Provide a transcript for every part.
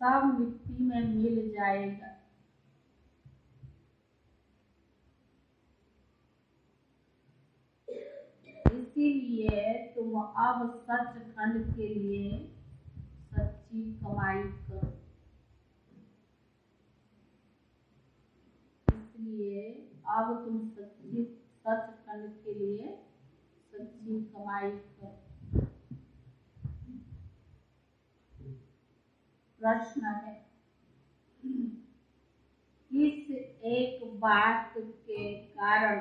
सब मिट्टी में मिल जाएगा। इसीलिए तुम अब सचखंड के लिए सच्ची कमाई करो। इसलिए अब तुम सचखंड के लिए सच्ची कमाई करो। प्रश्न है, किस एक बात के कारण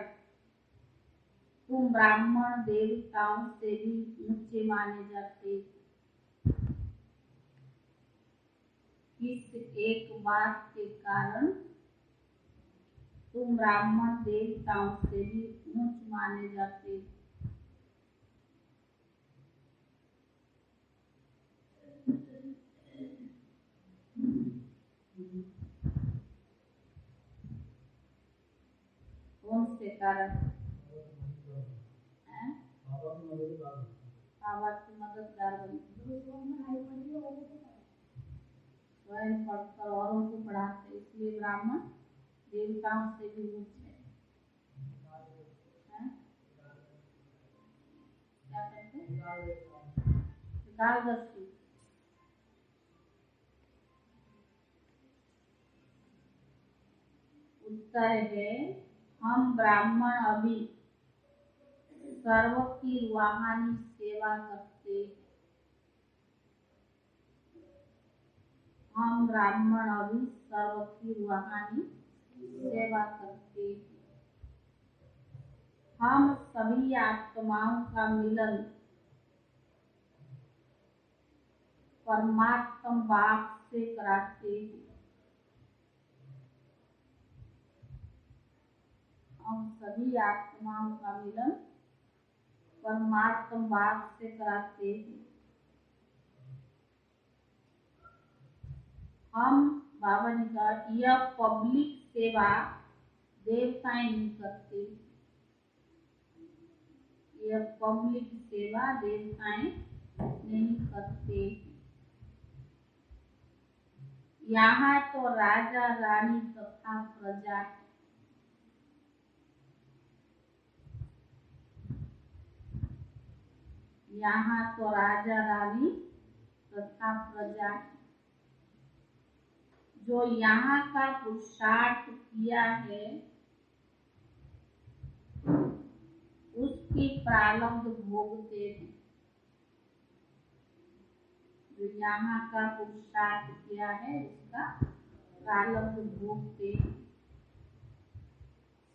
तुम ब्राह्मण देवताओं से भी ऊंचे माने जाते? किस एक बात के कारण तुम ब्राह्मण देवताओं से भी ऊंच माने जाते? कौन से कारण? बाबा की मददगार बनते, स्वयं पढ़कर औरों को पढ़ाते, इसलिए ब्राह्मण देवताओं से भी ऊंच है। क्या कहते? त्रिकालदर्शी। उत्तर है, हम ब्राह्मण अभी सर्व की रूहानी सेवा करते। हम ब्राह्मण अभी सर्व की रूहानी सेवा करते। हम सभी आत्माओं का मिलन परमात्मा बाप से कराते हैं। हम सभी आत्माओं का मिलन परमात्मा बाप से कराते हैं। हम बाबा ने कहा, यह पब्लिक सेवा देवताएं नहीं करते। यह पब्लिक सेवा देवताएं नहीं करते। यहाँ तो राजा रानी तथा प्रजा, यहाँ तो राजा रानी तथा प्रजा, जो यहाँ का पुरुषार्थ किया है उसकी प्रारब्ध भोगते हैं। जो यहाँ का पुरुषार्थ किया है उसका प्रारब्ध भोगते हैं।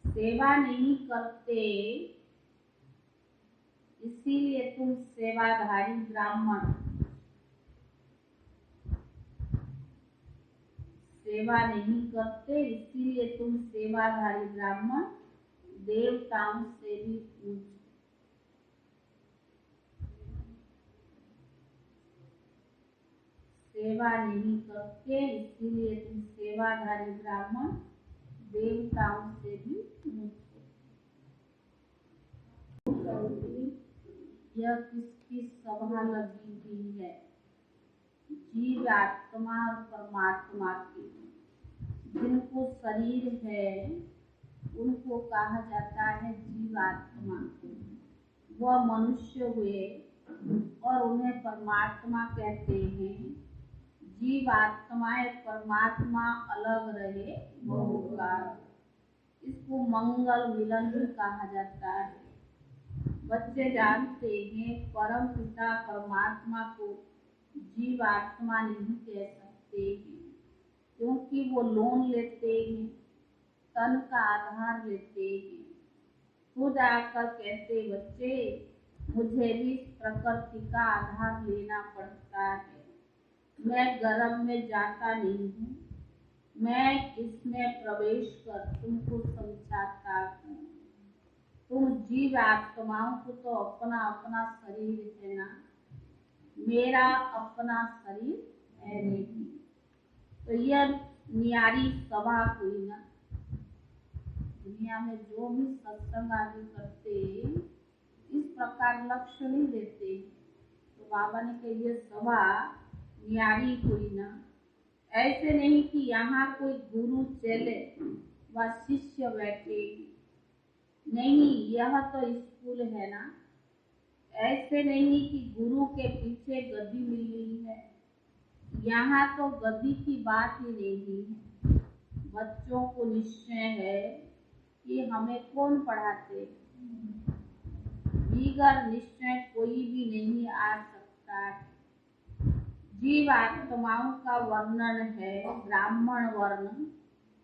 सेवा नहीं करते, इसीलिए तुम सेवाधारी ब्राह्मण, सेवा नहीं करते इसीलिए तुम सेवाधारी ब्राह्मण देवताओं से भी ऊंचे। सेवा नहीं करते इसीलिए तुम सेवाधारी ब्राह्मण देवताओं से भी ऊंचे। यह किसकी सभा लगी हुई है? जीव आत्मा और परमात्मा की। जिनको शरीर है उनको कहा जाता है जीवात्मा। वह मनुष्य हुए और उन्हें परमात्मा कहते हैं। जीवात्माएं परमात्मा अलग रहे बहुकार, इसको मंगल मिलन भी कहा जाता है। बच्चे जानते हैं परम पिता परमात्मा को जीवात्मा नहीं कह सकते हैं, क्योंकि वो लोन लेते हैं, तन का आधार लेते हैं। खुद आकर कहते, बच्चे मुझे भी प्रकृति का आधार लेना पड़ता है। मैं गर्भ में जाता नहीं हूँ, मैं इसमें प्रवेश कर तुमको समझाता हूँ। तुम जीव आत्माओं को तो अपना अपना शरीर है ना, मेरा अपना शरीर है नहीं। तो यह न्यारी सभा हुई ना। दुनिया में जो भी सत्संग आदि करते इस प्रकार लक्ष्य नहीं देते। तो बाबा ने कहा यह सभा न्यारी हुई ना, ऐसे नहीं कि यहाँ कोई गुरु चले व शिष्य बैठे, नहीं, यह तो स्कूल है ना। ऐसे नहीं कि गुरु के पीछे गद्दी मिली है, यहाँ तो गद्दी की बात ही नहीं है। बच्चों को निश्चय है कि हमें कौन पढ़ाते, बिगर निश्चय कोई भी नहीं आ सकता है। जीव आत्माओं का वर्णन है ब्राह्मण वर्ण,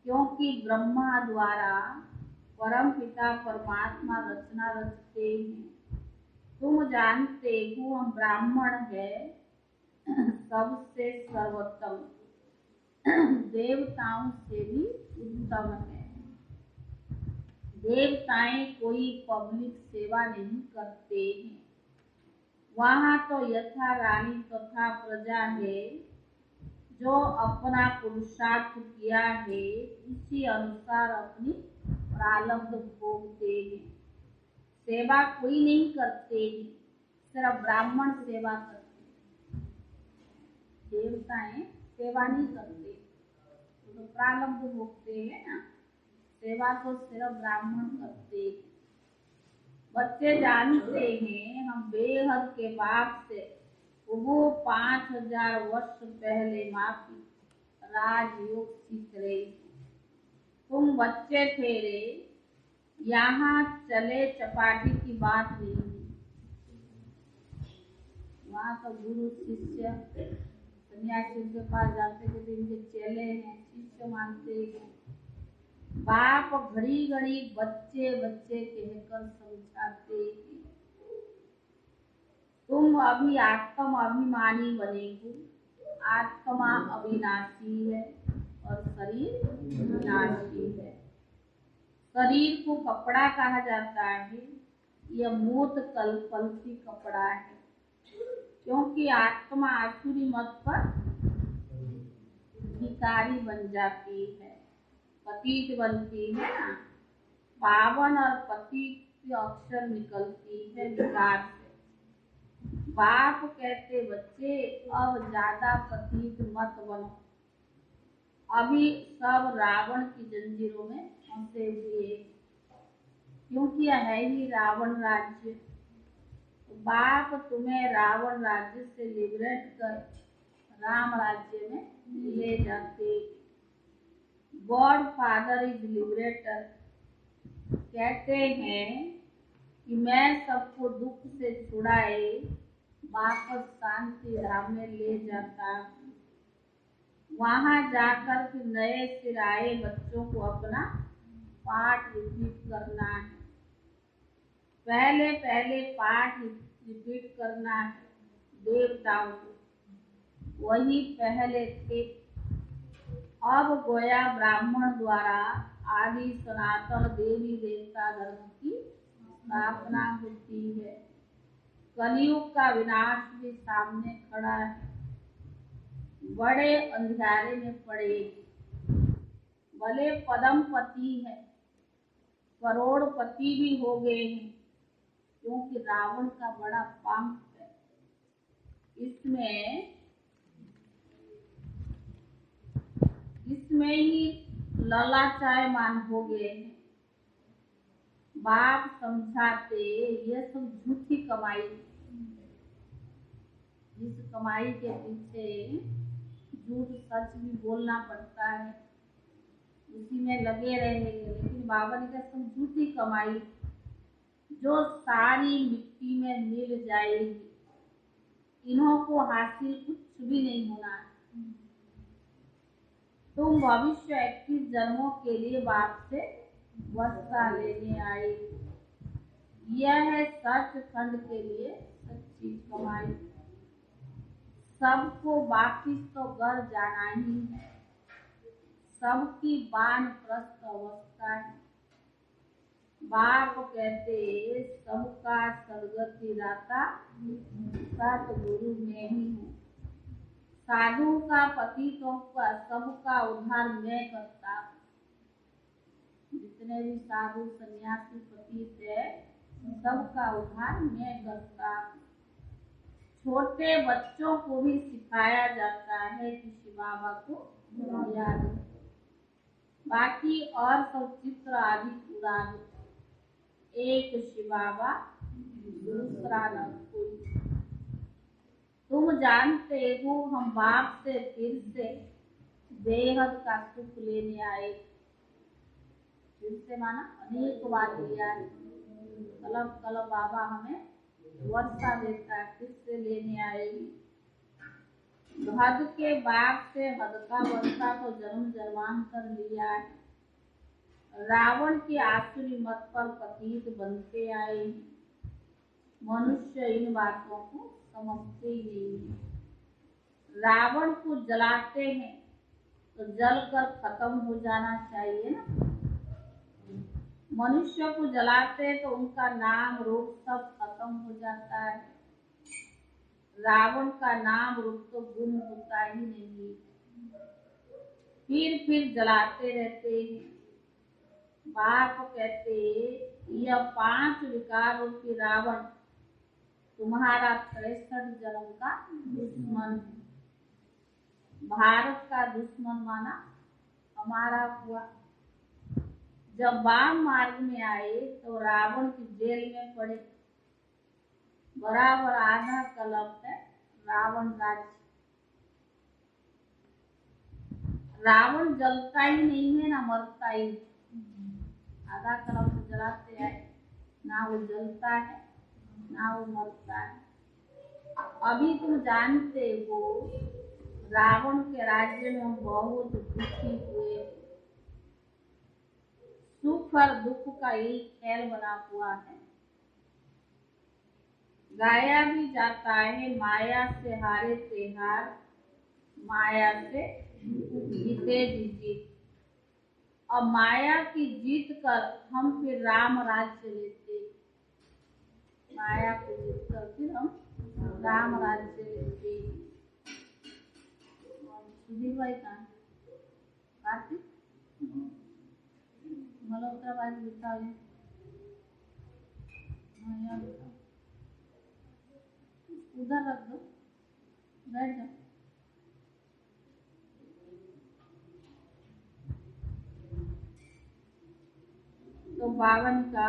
क्योंकि ब्रह्मा द्वारा परम पिता परमात्मा रचना रचते हैं। तुम जानते हो हम ब्राह्मण है सबसे सर्वोत्तम, देवताओं से भी उत्तम है। देवताएं कोई पब्लिक सेवा नहीं करते हैं, वहाँ तो यथा रानी तथा प्रजा है, जो अपना पुरुषार्थ किया है उसी अनुसार अपनी प्रारब्ध भोगते हैं। सेवा कोई नहीं करते, सिर्फ ब्राह्मण सेवा करते, देवताएं सेवा नहीं करते, तो प्रारब्ध भोगते हैं ना। सेवा तो सिर्फ ब्राह्मण करते हैं। बच्चे जानते हैं हम बेहद के बाप से वो 5000 वर्ष पहले माफी राजयोग सीख रहे। तुम बच्चे थे रे, यहाँ चले चपाटी की बात नहीं। वहाँ तो गुरु शिष्य सन्यासी के पास जाते थे, इनके चेले हैं, शिष्य मानते हैं। बाप घड़ी घड़ी बच्चे बच्चे कहकर समझाते हैं। तुम अभी आत्म अभिमानी बनेगी। आत्मा अविनाशी है और शरीर विनाशी है। शरीर को कपड़ा कहा जाता है, यह मूत कल्पलती कपड़ा है, क्योंकि आत्मा आसुरी मत पर भिखारी बन जाती है, पतित बनती है ना। पावन और पतित की अक्षर निकलती है विकार से। बाप कहते बच्चे अब ज्यादा पतित मत बनो, अभी सब रावण की जंजीरों में फंसे हुए, क्योंकि यह है ही रावण राज्य। बाप तुम्हें रावण राज्य से लिबरेट कर राम राज्य में ले जाते। गॉड फादर इज लिबरेटर, कहते हैं कि मैं सबको दुख से छुड़ाए वापस शांति धाम में ले जाता। वहां जाकर फिर नए सिराए बच्चों को अपना पाठ रिपीट करना है। पहले पहले पाठ रिपीट करना है देवताओं को, वही पहले थे। अब गोया ब्राह्मण द्वारा आदि सनातन देवी देवता धर्म की स्थापना होती है। कलयुग का विनाश भी सामने खड़ा है, बड़े अंधेरे में पड़े। भले पदमपति है, करोड़पति भी हो गए हैं, क्योंकि रावण का बड़ा पंख है। इसमें ही ललाचायमान हो गए हैं। बाप समझाते ये सब झूठी कमाई, जिस कमाई के पीछे झूठ सच भी बोलना पड़ता है, उसी में लगे रहेंगे। लेकिन बाबा ने कहा सब झूठी कमाई जो सारी मिट्टी में मिल जाएगी, इन्हों को हासिल कुछ भी नहीं होना है। तुम भविष्य 21 जन्मों के लिए बाप से वर्षा लेने आए। यह है सचखंड के लिए सच्ची कमाई। सबको वापिस तो घर जाना ही है, सबकी वानप्रस्थ अवस्था है। बाप कहते सबका सदगति दाता सतगुरु में ही हूँ। साधु का पतितों का सबका उद्धार मैं करता। जितने भी साधु सन्यासी पतित है सबका उद्धार मैं करता। छोटे बच्चों को भी सिखाया जाता है कि शिव बाबा को याद है। बाकी और सब चित्र आदि पुराने, एक शिवाबा दूसरा न कोई। तुम जानते हो हम बाप से फिर से बेहद का सुख लेने आए। फिर से माना अनेक बार लिया है। कलब बाबा हमें वर्षा देता है, फिर से लेने आएगी। हद के बाप से हद का वर्षा को जन्म जन्मांतर लिया है। रावण की आसुरी मत पर पतित बनते आए। मनुष्य इन बातों को समझते ही नहीं है। रावण को जलाते हैं तो जलकर खत्म हो जाना चाहिए ना। मनुष्य को जलाते तो उनका नाम रूप सब खत्म हो जाता है। रावण का नाम रूप तो गुम होता ही नहीं, फिर जलाते रहते हैं। बाप कहते यह 5 विकार रूपी रावण तुम्हारा 63 जन्म का दुश्मन है। भारत का दुश्मन माना हमारा हुआ। जब वाम मार्ग में आए तो रावण की जेल में पड़े। बराबर आधा कल्प है रावण राज्य। रावण जलता ही नहीं है ना मरता ही। आधा कल्प तो जलाते हैं, ना वो जलता है ना वो मरता है। अभी तुम जानते हो रावण के राज्य में बहुत दुखी हुए। सुख और दुख का एक खेल बना हुआ है। गाया भी जाता है माया से हारे त्योहार, माया से जीते भी जीत। और माया की जीत कर हम फिर राम राज्य लेते। माया को जीत कर फिर हम राम राज्य लेते। सुधीर भाई कहाँ कार्तिक मल्होत्रा भाई लिखा है। उधर रख दो, बैठ जाओ। तो 52 का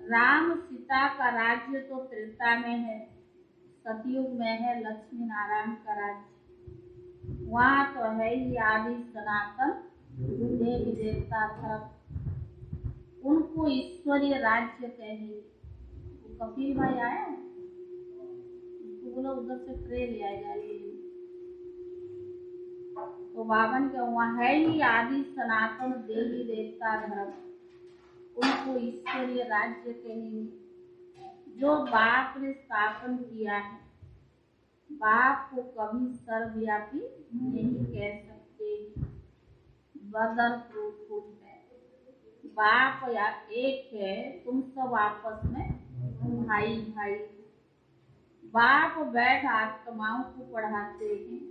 राम सीता का राज्य तो त्रेता में है, सतयुग में है लक्ष्मी नारायण का राज्य। वहाँ तो है ही आदि सनातन देवी देवता धर्म। उनको ईश्वरीय राज्य कहेंगे। तो कपिल भाई आया, उसको बोलो उधर से ट्रे ले आएगा। तो 52 का वहाँ है ही आदि सनातन देवी देवता धर्म। उनको ईश्वरीय राज्य कहेंगे। जो बाप ने स्थापन किया है, बाप को कभी सर्वव्यापी नहीं कह सकते। बदल फ्रूटफुल है। बाप या एक है, तुम सब आपस में भाई भाई। बाप बैठ आत्माओं को पढ़ाते हैं।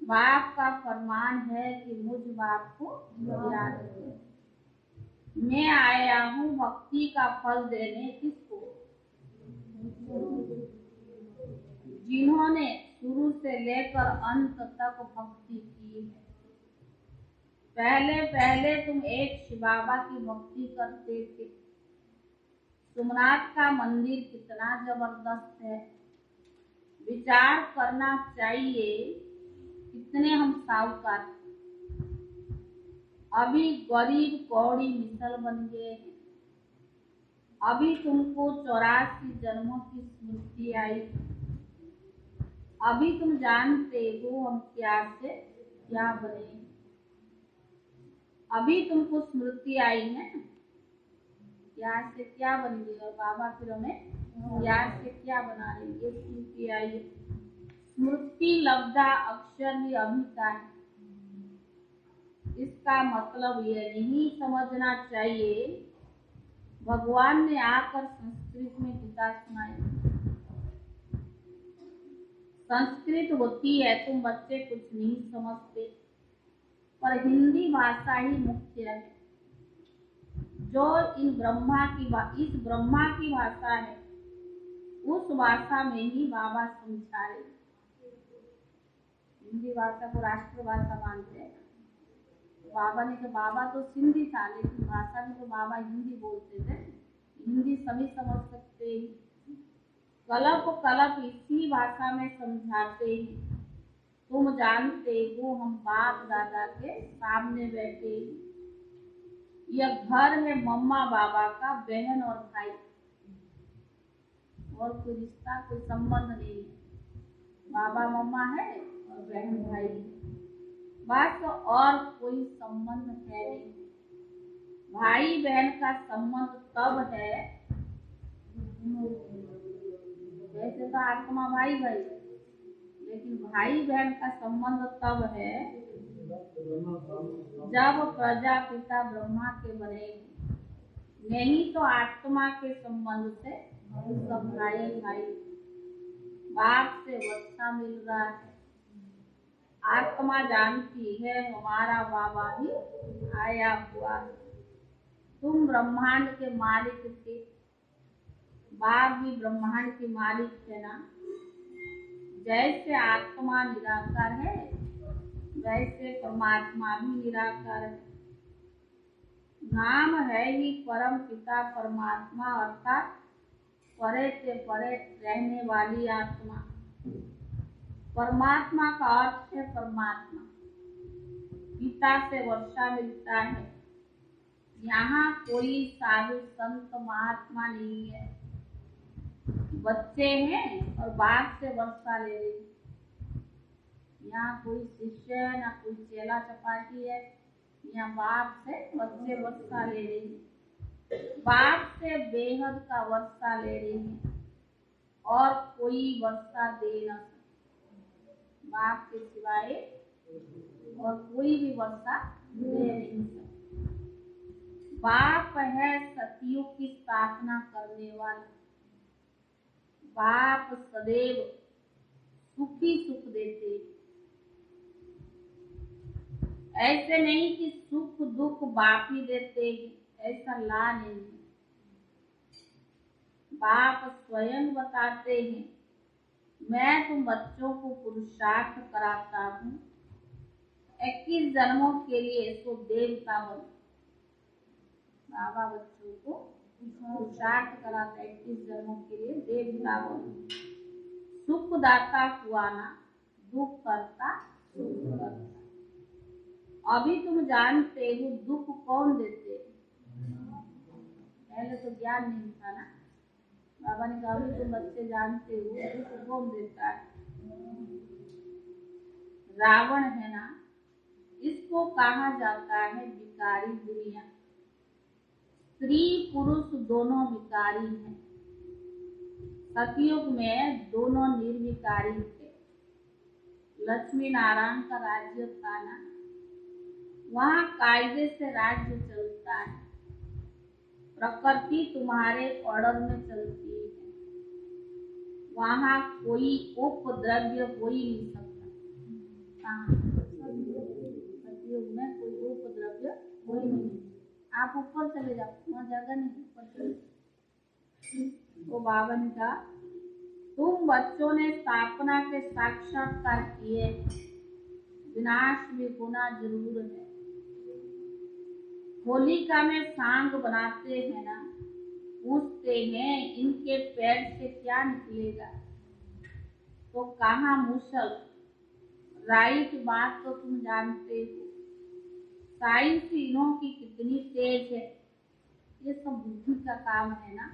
बाप का फरमान है कि मुझ बाप को याद करो। मैं आया हूँ भक्ति का फल देने किसको? जिन्होंने शुरू से लेकर अंत तक भक्ति की है। पहले पहले तुम एक शिव बाबा की भक्ति करते थे। सोमनाथ का मंदिर कितना जबरदस्त है। विचार करना चाहिए कितने हम साहूकार। अभी गरीब कौड़ी मिसल बन गए हैं। अभी तुमको 84 जन्मों की स्मृति आई। अभी तुम जानते हो हम क्या से क्या बने। अभी तुमको स्मृति आई है क्या से क्या बन गए और बाबा फिर हमें क्या से क्या बना रहे। ये स्मृति आई है। स्मृति लब्धा अक्षर भी अभी का है। इसका मतलब ये नहीं समझना चाहिए भगवान ने आकर संस्कृत में गीता सुनाई। संस्कृत होती है, तुम बच्चे कुछ नहीं समझते, पर हिंदी भाषा ही मुख्य है। जो इस ब्रह्मा की भाषा है, उस भाषा में ही बाबा समझाए। हिंदी भाषा को राष्ट्रभाषा मानते हैं। बाबा ने कहा, बाबा तो सिंधी था लेकिन भाषा में तो बाबा हिंदी बोलते थे, हिंदी सभी समझ सकते हैं। कलप इसी भाषा में समझाते हैं। तुम जानते हो हम बाप दादा के सामने बैठे हैं। यह घर है मम्मा बाबा का, बहन और भाई, और कोई रिश्ता कोई संबंध नहीं है। बाबा मम्मा है और बहन भाई है, बस और कोई संबंध है नहीं। भाई बहन का संबंध तब है, वैसे तो आत्मा भाई भाई, लेकिन भाई बहन का संबंध तब है जब प्रजापिता ब्रह्मा के बने, नहीं तो आत्मा के संबंध से सब भाई भाई। बाप से वर्षा मिल रहा है। आत्मा जानती है हमारा बाबा भी आया हुआ है। तुम ब्रह्मांड के मालिक थे, बाप भी ब्रह्मांड के मालिक है ना। जैसे आत्मा निराकार है वैसे परमात्मा भी निराकार है। नाम है ही परम पिता परमात्मा, अर्थात परे से परे रहने वाली आत्मा। परमात्मा का अर्थ है परमात्मा। पिता से वर्षा मिलता है। यहाँ कोई साधु संत महात्मा नहीं है, बच्चे हैं और बाप से वर्षा ले रहे हैं। यहाँ कोई शिष्य है ना कोई चेला चपाटी है, यहाँ बाप से बच्चे वर्षा ले रहे हैं। बाप से बेहद का वर्षा ले रहे हैं और कोई वर्षा दे न सकता। बाप के सिवाय और कोई भी वर्षा दे नहीं सकता। बाप है सतयुग की स्थापना करने वाला। बाप सदैव सुखी सुख देते, ऐसे नहीं कि सुख दुख बाप ही देते, ऐसा ला नहीं। बाप स्वयं बताते हैं, मैं तुम बच्चों को पुरुषार्थ कराता हूँ 21 जन्मों के लिए, सो देवता बनो। बाबा बच्चों को पुरुषार्थ कराता 21 जन्मों के लिए, देवता बनो। सुख दाता हुआ ना, दुख करता सुख करता। अभी तुम जानते हो दुख कौन देते, पहले तो ज्ञान नहीं था ना। बाबा ने कहा अभी तुम बच्चे जानते हो दुख कौन देता है। रावण है ना, इसको कहा जाता है विकारी दुनिया। स्त्री पुरुष दोनों विकारी हैं। सतयुग में दोनों निर्विकारी थे। लक्ष्मी नारायण का राज्य था ना, वहाँ कायदे से राज्य चलता है। प्रकृति तुम्हारे ऑर्डर में चलती है। वहाँ कोई उपद्रव्य हो ही नहीं सकता। सतयुग में कोई उपद्रव्य हो ही नहीं। आप ऊपर चले जाओ, वहाँ जगह नहीं, ऊपर चले। तो बाबा ने कहा तुम बच्चों ने स्थापना के साक्षात्कार किए, विनाश भी होना जरूर है। होलिका में सांग बनाते हैं ना, पूछते हैं इनके पैर से क्या निकलेगा, तो कहा मुसल। राइट बात तो तुम जानते हो। साइंस इन्हों की कितनी तेज है, ये सब बुद्धि का काम है ना।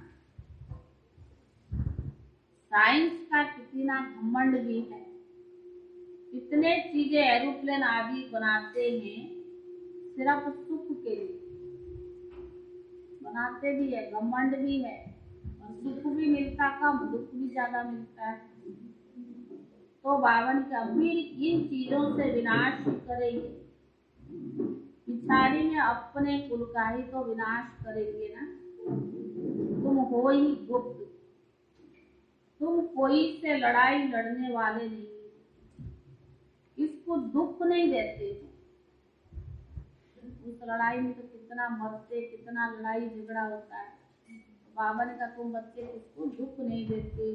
साइंस का कितना घमंड भी है। कितने चीजें एरोप्लेन आदि बनाते हैं सिर्फ सुख के लिए बनाते भी है, घमंड भी है, और सुख भी मिलता कम, दुख भी ज्यादा मिलता है। तो बावन का फिर इन चीजों से विनाश करेंगे। पिछाड़ी में अपने कुल का ही तो विनाश करेंगे ना। तुम हो ही गुप्त, तुम कोई से लड़ाई लड़ने वाले नहीं, इसको दुख नहीं देते। उस लड़ाई में तो कितना मरते, कितना लड़ाई झगड़ा होता है। बाबा ने कहा तुम बच्चे इसको दुख नहीं देते।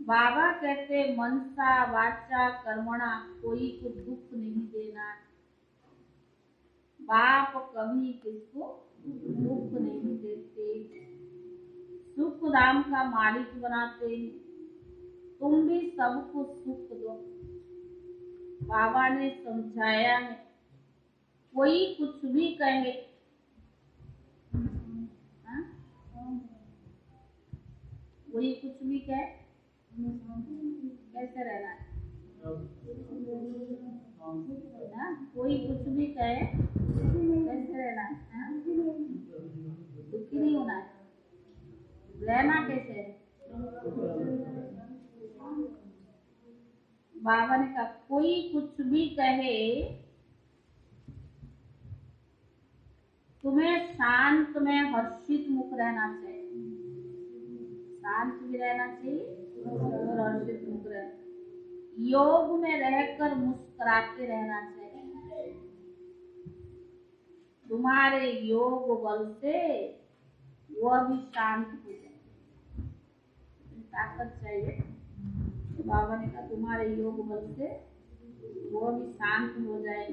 बाबा कहते मनसा वाचा कर्मणा कोई को दुख नहीं देना। बाप कभी किसको दुख नहीं देते, सुख धाम का मालिक बनाते हैं। तुम भी सबको सुख दो। बाबा ने समझाया है, कोई कुछ भी कहे, हाँ? कोई कुछ भी कहे, कैसे रहना है? कोई कुछ भी कहे कैसे रहना है? दुखी नहीं होना है, रहना कैसे है? बाबा ने कहा कोई कुछ भी कहे, तुम्हें शांत में हर्षित मुख रहना चाहिए। शांत भी रहना चाहिए और हर्षित मुख रहना। योग में रहकर मुस्कुराते रहना चाहिए। तुम्हारे योग बल से वह भी शांत हो जाए, ताकत चाहिए। तो बाबा ने कहा तुम्हारे योग बल से वो भी शांत हो जाए।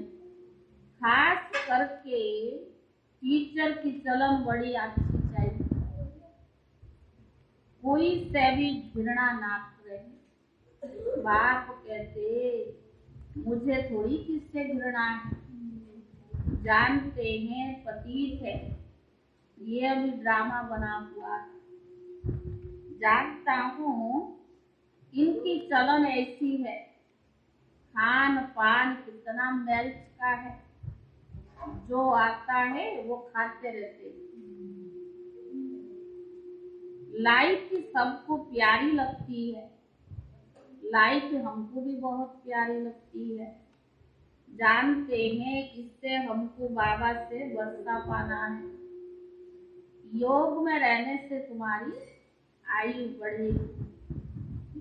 खास करके टीचर की चलन बड़ी अच्छी चाहिए, कोई से भी घृणा ना करे। बाप कहते मुझे थोड़ी किससे घृणा है, जानते हैं पतित है, ये अभी ड्रामा बना हुआ है। जानता हूँ इनकी चलन ऐसी है, खान पान कितना मेल्च का है, जो आता है वो खाते रहते हैं। लाइफ सबको प्यारी लगती है, लाइफ हमको भी बहुत प्यारी लगती है। जानते हैं इससे हमको बाबा से वर्षा पाना है। योग में रहने से तुम्हारी आयु बढ़ेगी,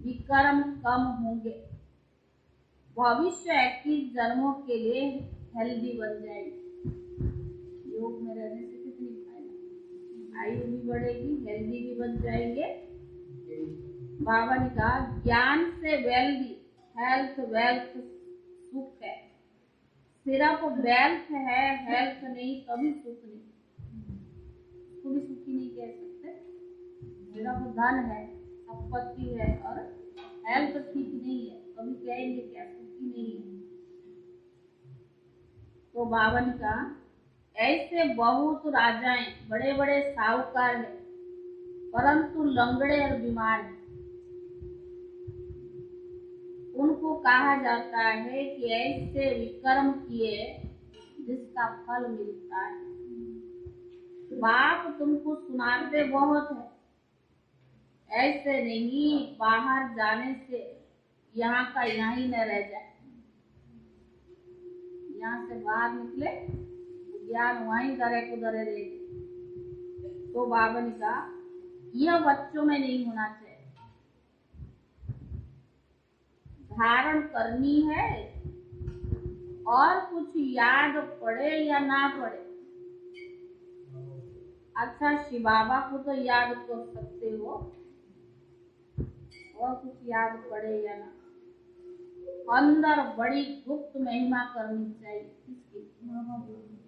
विकर्म कम होंगे, भविष्य 21 जन्मों के लिए हेल्दी बन जाएगी। योग में रहने से कितनी फायदा, आयु भी बढ़ेगी, हेल्दी भी बन जाएंगे। बाबा ने कहा ज्ञान से वेल्दी, हेल्थ वेल्थ सुख है। सिर्फ वेल्थ है, हेल्थ नहीं, कभी सुख नहीं, उसको भी सुखी नहीं कह सकते। सिर्फ धन है, संपत्ति है और हेल्थ ठीक नहीं है, कभी कहेंगे क्या सुखी नहीं है। तो बाबा ने कहा ऐसे बहुत राजाएं, बड़े बड़े साहूकार हैं, परंतु लंगड़े और बीमार हैं। उनको कहा जाता है कि ऐसे विकर्म किए जिसका फल मिलता है। बाप तुमको सुनाते बहुत है, ऐसे नहीं बाहर जाने से यहाँ का यहाँ ही न रह जाए। यहाँ से बाहर निकले ज्ञान वहीं दरे को दरे रहेगी। तो बाबा ने कहा यह बच्चों में नहीं होना चाहिए, धारण करनी है और कुछ याद पड़े या ना पड़े। अच्छा शिव बाबा को तो याद कर सकते हो, और कुछ याद पड़े या ना, अंदर बड़ी गुप्त महिमा करनी चाहिए। किसकी?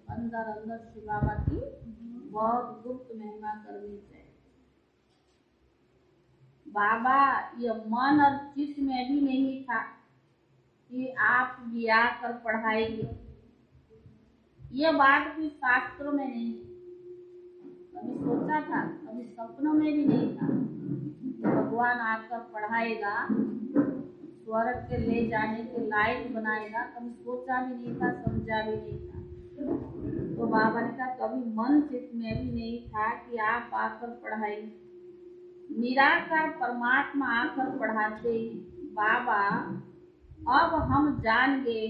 अंदर अंदर शिव बाबा की बहुत गुप्त महिमा करनी चाहिए। बाबा ये मन और चित्त में भी नहीं था कि आप भी आकर पढ़ाएंगे, ये बात कोई शास्त्रों में नहीं, कभी सोचा था, कभी सपनों में भी नहीं था कि भगवान आकर पढ़ाएगा, स्वर्ग के ले जाने के लायक बनाएगा, कभी सोचा भी नहीं था, समझा भी नहीं था। तो बाबा ने कहा कभी मन चित्त में भी नहीं था कि आप आकर पढ़ाएंगे, निराकार परमात्मा आकर पढ़ाते हैं। बाबा अब हम जान गए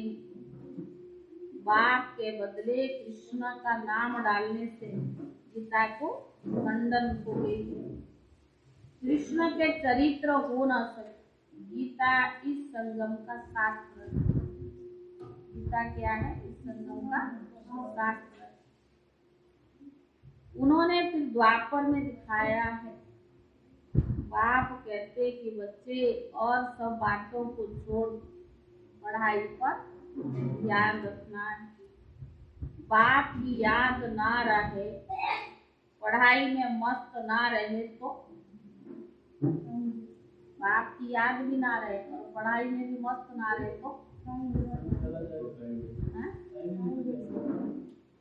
बाप के बदले कृष्ण का नाम डालने से गीता को खंडन हो गई। कृष्ण के चरित्र हो न सके। गीता इस संगम का शास्त्र है। गीता क्या है? इस संगम का शास्त्र है। उन्होंने फिर द्वापर में दिखाया है बाप कहते कि बच्चे और सब बातों को छोड़ पढ़ाई पर ध्यान रखना है। बाप की याद ना रहे, पढ़ाई में मस्त ना रहे तो बाप की याद भी ना रहे और पढ़ाई में भी मस्त ना रहे तो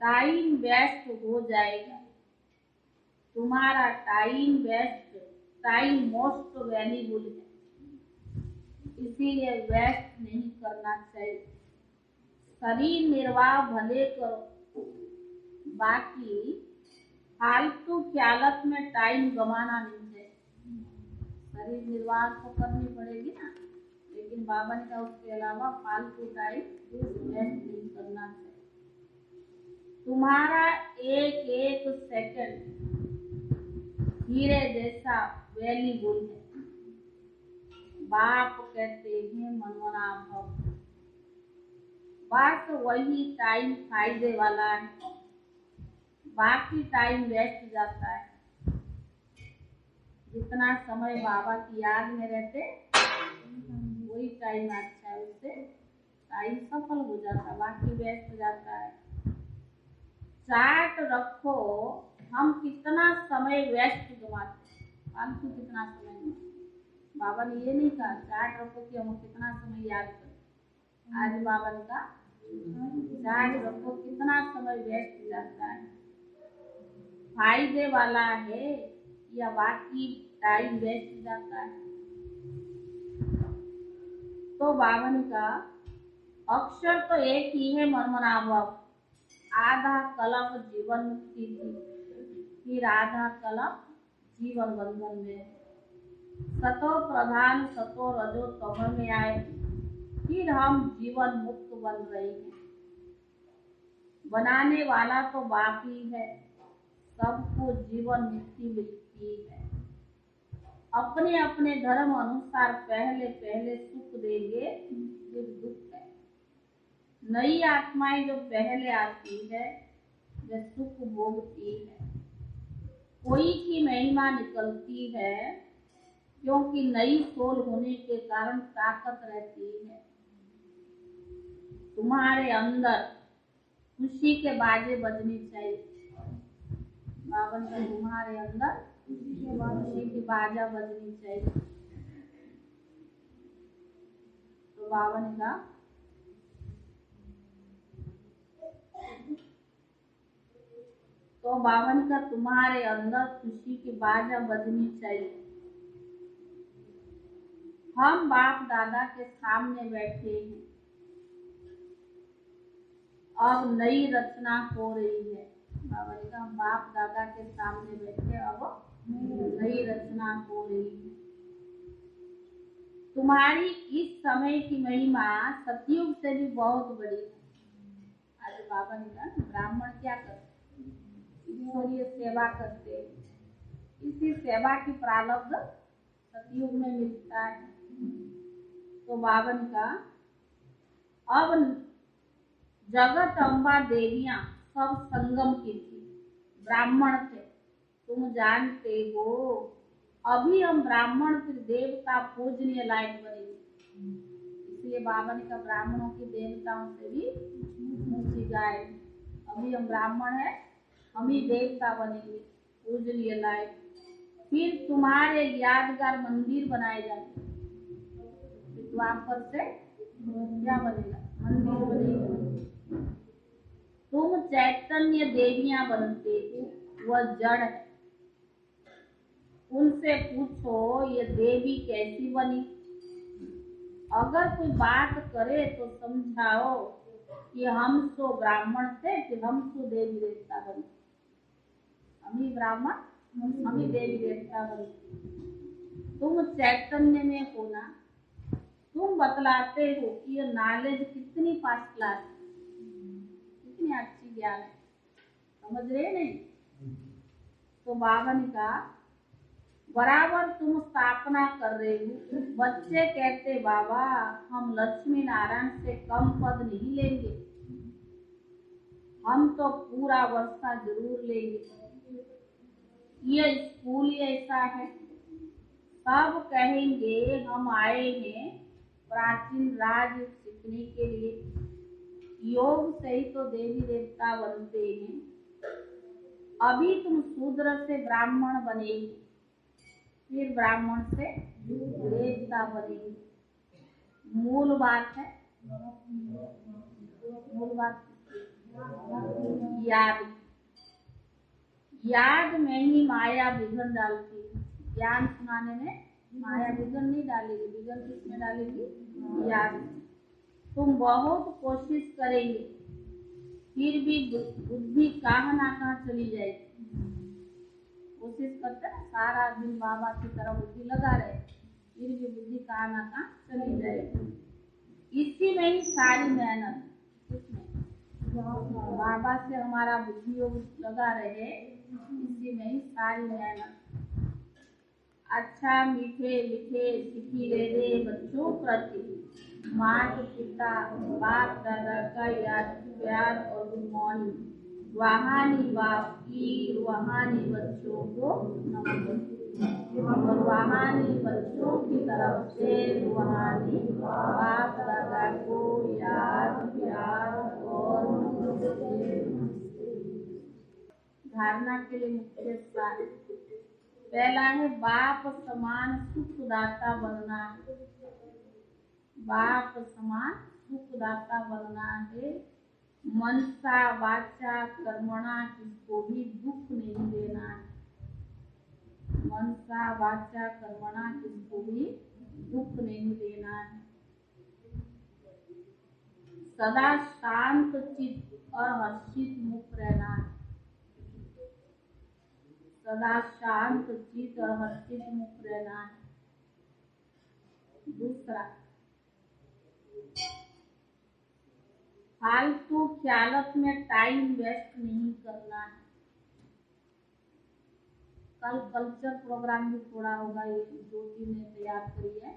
टाइम वेस्ट हो जाएगा। तुम्हारा time waste, time most valuable है, इसीलिए वेस्ट नहीं करना चाहिए। शरीर निर्वाह भले करो, बाकी फालतू ख्यालत में टाइम गंवाना नहीं चाहिए। शरीर निर्वाह तो करनी पड़ेगी ना, लेकिन बाबा ने कहा उसके अलावा फालतू टाइम वेस्ट नहीं करना चाहिए। तुम्हारा एक एक सेकंड हीरे जैसा वैल्यूबल है। बाप कहते हैं मनोना भव, बस वही टाइम फायदे वाला है, बाकी टाइम वेस्ट जाता है। जितना समय बाबा की याद में रहते वही टाइम अच्छा है, उससे टाइम सफल हो जाता, बाकी वेस्ट जाता है। चार्ट रखो हम कितना समय वेस्ट गंवाते, फालतू कितना समय। बाबा ने ये नहीं कहा चार्ट रखो कि हम कितना समय याद करें। आज बाबा ने कहा चार्ट रखो कितना समय वेस्ट जाता है, फायदे वाला है या बाकी टाइम वेस्ट जाता है। तो बाबा ने कहा अक्षर तो एक ही है मनमनाभव, आधा कलम जीवन मुक्ति थी, फिर आधा कलम जीवन बंधन में। सतो प्रधान सतो रजो तम में आए, फिर हम जीवन मुक्त बन रहे हैं। बनाने वाला तो बाप ही है, सबको जीवन मुक्ति मिलती है। अपने अपने धर्म अनुसार पहले पहले सुख देंगे, फिर दुख है। नई आत्माएं जो पहले आती है वे सुख भोगती है। कोई की महिमा निकलती है क्योंकि नई सोल होने के कारण ताकत रहती है। तुम्हारे अंदर खुशी के बाजे बजने चाहिए। बावन का तुम्हारे अंदर खुशी की बाजा बजनी चाहिए। तो बावन का तुम्हारे अंदर खुशी की बाजा बजनी चाहिए। हम बाप दादा के सामने बैठे हैं, अब नई रचना हो रही है। बाबा ने कहा बाप दादा के सामने बैठे, अब नई रचना हो रही है। तुम्हारी इस समय की महिमा सतयुग से भी बहुत बड़ी है। आज बाबा ने कहा ब्राह्मण क्या करते, ईश्वरीय सेवा करते, इसी सेवा की प्रारब्ध सतयुग में मिलता है। तो बाबा ने कहा अब जगत अम्बा देवियां सब संगम की थी, ब्राह्मण थे, तुम जानते हो। अभी हम ब्राह्मण फिर देवता पूजनीय लायक बनेंगे। इसलिए बाबा ने कहा ब्राह्मणों की देवताओं से भी ऊंची जाए। अभी हम ब्राह्मण है, हम ही देवता बनेंगे पूजनीय लायक। फिर तुम्हारे यादगार मंदिर बनाए जाते, द्वापर से क्या बनेगा, मंदिर बनेगा। तुम चैतन्य देवियां बनते हो, वह जड़ है। उनसे पूछो ये देवी कैसी बनी। अगर कोई बात करे तो समझाओ कि हम तो ब्राह्मण थे, फिर हम तो देवी देवता बने। हम ही ब्राह्मण, हम ही देवी देवता बने। तुम चैतन्य में हो ना, तुम बतलाते हो कि ये नॉलेज कितनी फर्स्ट क्लास है, कितनी अच्छी ज्ञान है, समझ रहे नहीं। तो बाबा ने कहा बराबर तुम स्थापना कर रहे हो। बच्चे कहते बाबा हम लक्ष्मी नारायण से कम पद नहीं लेंगे, हम तो पूरा वर्षा जरूर लेंगे। ये स्कूल ही ऐसा है, सब कहेंगे हम आए हैं प्राचीन राज सीखने के लिए। योग से ही तो देवी देवता बनते हैं। अभी तुम शूद्र से ब्राह्मण बनेगी, फिर ब्राह्मण से देवता बनेगी। मूल बात है, मूल बात याद। याद में ही माया बिगड़ डालती है। ज्ञान सुनाने में माया बिगड़ नहीं डालेगी। बिगड़ किसमें डालेगी? याद। तुम बहुत कोशिश करेंगे, फिर भी बुद्धि कहाँ ना कहाँ चली जाएगी। कोशिश करते ना, सारा दिन बाबा की तरफ बुद्धि लगा रहे, फिर भी बुद्धि कहाँ ना कहाँ चली जाएगी। इसी में ही सारी मेहनत। बाबा से हमारा बुद्धि योग लगा रहे, इसी में ही सारी मेहनत। अच्छा मीठे मीठे सीखी रहे बच्चों प्रति माता पिता बाप दादा का याद प्यार और गुड मॉर्निंग। रूहानी बाप की रूहानी बच्चों को नमस्ते। और रूहानी बच्चों की तरफ से रूहानी बाप दादा को याद प्यार और धारणा के लिए मुख्य सार। पहला है बाप समान सुखदाता बनना। बाप समान सुखदाता बनना है। मनसा वाचा कर्मणा किसको भी दुख नहीं देना है। मनसा वाचा कर्मणा किसको भी दुख नहीं देना है। सदा शांत चित्त और हर्षित मुख रहना है। सदा शांत चित्त और हर्षित मुख रहना है। दूसरा, फालतू ख्यालत में टाइम वेस्ट नहीं करना है। कल कल्चर प्रोग्राम भी थोड़ा होगा, ये ज्योति ने तैयार करी है,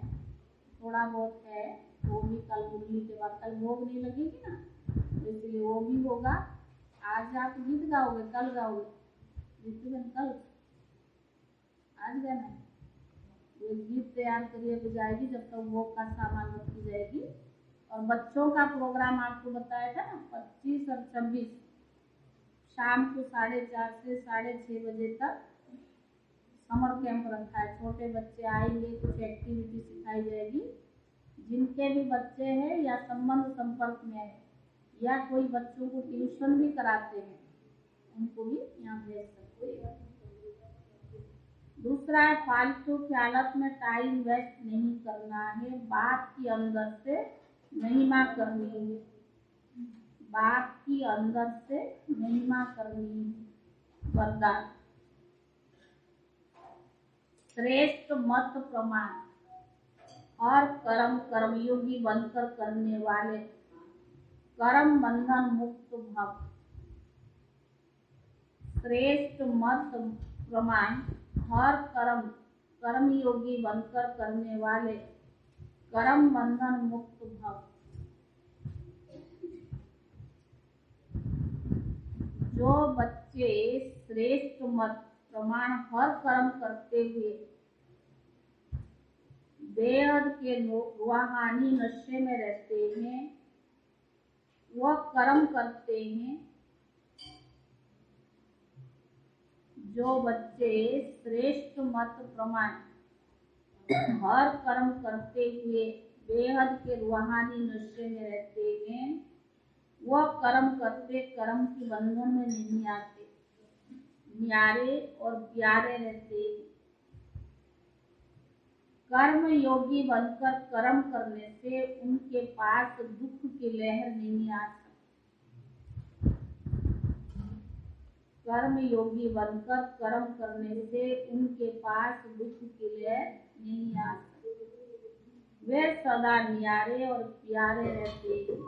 थोड़ा बहुत है, वो भी कल मुरली के बाद, कल भोग नहीं लगेगी ना, इसलिए वो भी होगा। आज आप गीत गाओगे, कल गाओगे? कल आज गाना है। ये गीत तैयार करिए तो जाएगी, जब तक भोग का सामान रखी जाएगी। और बच्चों का प्रोग्राम आपको बताया था ना, 25 और 26 शाम को 4:30 से 6:30 बजे तक समर कैंप रखा है। छोटे बच्चे आएंगे, कुछ एक्टिविटी सिखाई जाएगी। जिनके भी बच्चे हैं या संबंध संपर्क में है या कोई बच्चों को ट्यूशन भी कराते हैं, उनको भी यहाँ भेज सकते हैं। दूसरा है फालतू ख्यालत में टाइम वेस्ट नहीं करना है। बाप की अंदर से महिमा करनी है। बाप की अंदर से महिमा करनी है। वरदान, श्रेष्ठ मत प्रमाण और कर्म कर्मयोगी बनकर करने वाले कर्म बंधन मुक्त भव। श्रेष्ठ मत प्रमाण और कर्म कर्मयोगी बनकर करने वाले कर्म बंधन मुक्त भव। जो बच्चे श्रेष्ठ मत प्रमाण हर कर्म करते हुए बेहद के रूहानी नशे में रहते हैं, वह कर्म करते हैं। जो बच्चे श्रेष्ठ मत प्रमाण हर कर्म करते हुए बेहद के रूहानी नशे में रहते हैं, वह कर्म करते कर्म की बंधन में नहीं आते, न्यारे और प्यारे रहते हैं। कर्म योगी बनकर कर्म करने से उनके पास दुख की लहर नहीं आ सकती। कर्म योगी बनकर कर्म करने से उनके पास दुख की लहर नहीं आ सकती। वे सदा न्यारे और प्यारे रहते हैं।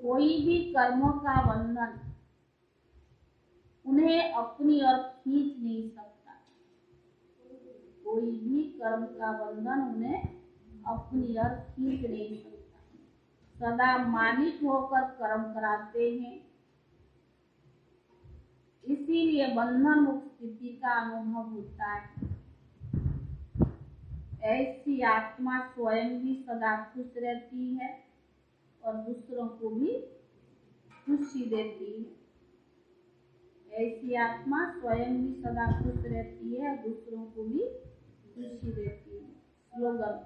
कोई भी कर्मों का बंधन उन्हें अपनी ओर खींच नहीं सकता। कोई भी कर्म का बंधन उन्हें अपनी ओर खींच नहीं सकता। सदा मालिक होकर कर्म कराते हैं, इसीलिए बंधन मुक्त स्थिति का अनुभव होता है। ऐसी आत्मा स्वयं भी सदा खुश रहती है और दूसरों को भी खुशी देती है। ऐसी आत्मा स्वयं भी सदा खुश रहती है और दूसरों को भी खुशी देती है। स्लोगन: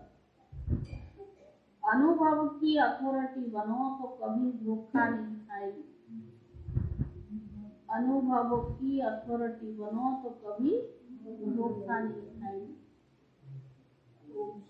अनुभव की अथॉरिटी बनो तो कभी धोखा नहीं खाएगी। अनुभव की अथॉरिटी बनो तो कभी धोखा नहीं खाएगी। ओम